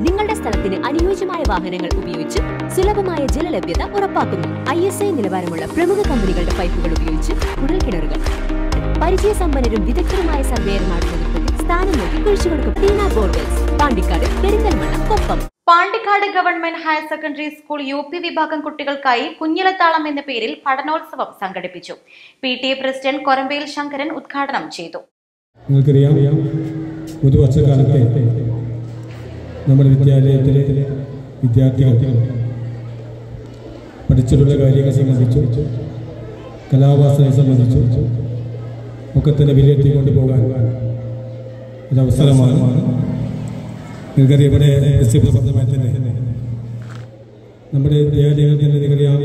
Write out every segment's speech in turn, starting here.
നിങ്ങളുടെ സ്ഥലത്തിന് അനുയോജ്യമായ വാഹനങ്ങൾ ഉപയോഗിച്ച് സുലഭമായ ജലലഭ്യത ഉറപ്പാക്കുന്നു. ISI നിലവാരമുള്ള പ്രമുഖ കമ്പനികളുടെ പൈപ്പുകൾ ഉപയോഗിച്ച് കുഴൽക്കിണറുകൾ പരിചയസമ്പന്നരും വിദഗ്ധരുമായ സർവേയർമാരുടെ നേതൃത്വത്തിൽ സ്ഥാനം നൽകി കുഴിച്ചുകൊടുക്കും. Teena borewells, Pandikkad, Perinthalmanna, Koppam. Pandikkad government higher secondary school UP വിഭാഗം കുട്ടികൾക്കായി കുഞ്ഞിലത്താളം എന്ന പേരിൽ പഠനോത്സവം സംഘടിപ്പിച്ചു. PTA പ്രസിഡന്റ് കൊരമ്പയിൽ ശങ്കരൻ ഉദ്ഘാടനം ചെയ്തു. നിങ്ങൾക്കറിയാം, ഒരു വർഷക്കാലത്തെ നമ്മുടെ വിദ്യാലയത്തിലെ വിദ്യാർത്ഥികൾ പഠിച്ചിട്ടുള്ള കാര്യങ്ങളെ സംബന്ധിച്ചു, കലാവാസനയെ സംബന്ധിച്ചു ഒക്കെ തന്നെ വിലയിരുത്തിക്കൊണ്ട് പോകാൻ ഒരവസരമാണ്. നിങ്ങൾക്കറിയാം, ഇവിടെ പ്രസിദ്ധമായി തന്നെ നമ്മുടെ വിദ്യാലയങ്ങൾ തന്നെ നിങ്ങൾക്കറിയാം,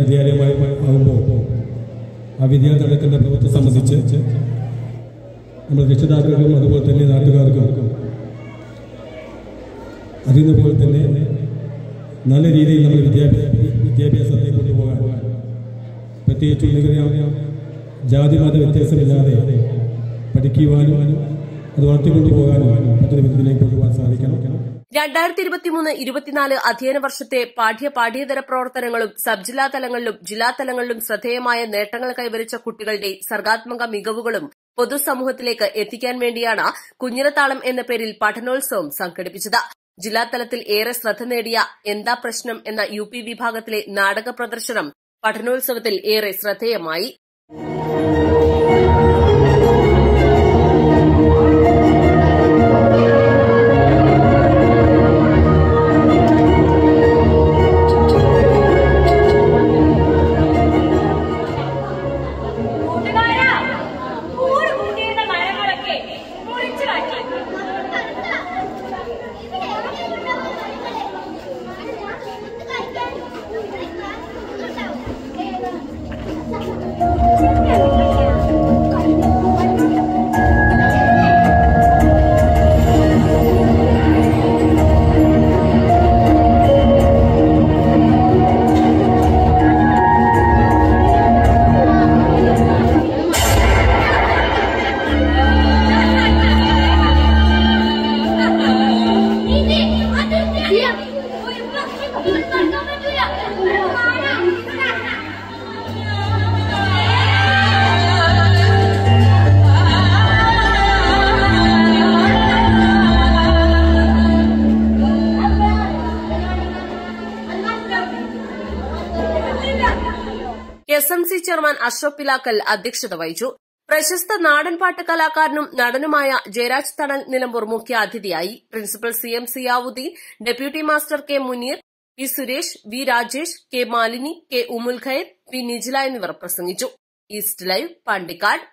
വിദ്യാലയമായി ആകുമ്പോൾ ആ വിദ്യാലയം നടക്കുന്ന പ്രവർത്തനം സംബന്ധിച്ച് നമ്മുടെ രക്ഷിതാക്കൾക്കും അതുപോലെ തന്നെ നാട്ടുകാർക്കും അറിയുന്ന പോലെ തന്നെ നല്ല രീതിയിൽ നമ്മൾ വിദ്യാഭ്യാസത്തെ കൊണ്ടുപോകാൻ, പ്രത്യേകിച്ച് നിങ്ങൾക്കറിയാം, ജാതി മത വ്യത്യാസമില്ലാതെ പഠിക്കുവാനും അത് വളർത്തിക്കൊണ്ടുപോകാനും മറ്റൊരു വിധത്തിലേക്ക് കൊണ്ടുപോകാൻ സാധിക്കണം. 2023-24 അധ്യയന വർഷത്തെ പാഠ്യേതര പ്രവർത്തനങ്ങളും സബ് ജില്ലാ തലങ്ങളിലും ജില്ലാ തലങ്ങളിലും ശ്രദ്ധേയമായ നേട്ടങ്ങൾ കൈവരിച്ച കുട്ടികളുടെ സർഗാത്മക മികവുകളും പൊതുസമൂഹത്തിലേക്ക് എത്തിക്കാൻ വേണ്ടിയാണ് കുഞ്ഞിലത്താളം എന്ന പേരിൽ പഠനോത്സവം സംഘടിപ്പിച്ചത്. ജില്ലാതലത്തിൽ ഏറെ ശ്രദ്ധ നേടിയ എന്താ പ്രശ്നം എന്ന UP വിഭാഗത്തിലെ നാടക പ്രദർശനം പഠനോത്സവത്തിൽ ഏറെ ശ്രദ്ധേയമായി. SMC ചെയർമാൻ അഷ്റഫ് പിലാക്കൽ അധ്യക്ഷത വഹിച്ചു. പ്രശസ്ത നാടൻപാട്ട് കലാകാരനും നടനുമായ ജയരാജ് തണൽ നിലമ്പൂർ മുഖ്യാതിഥിയായി. Principal CM Ziyauddin, deputy master K Muneer, P Suresh, V Rajesh, K Malini, K Umul Khair, P Nijila എന്നിവർ പ്രസംഗിച്ചു. East live, Pandikkad.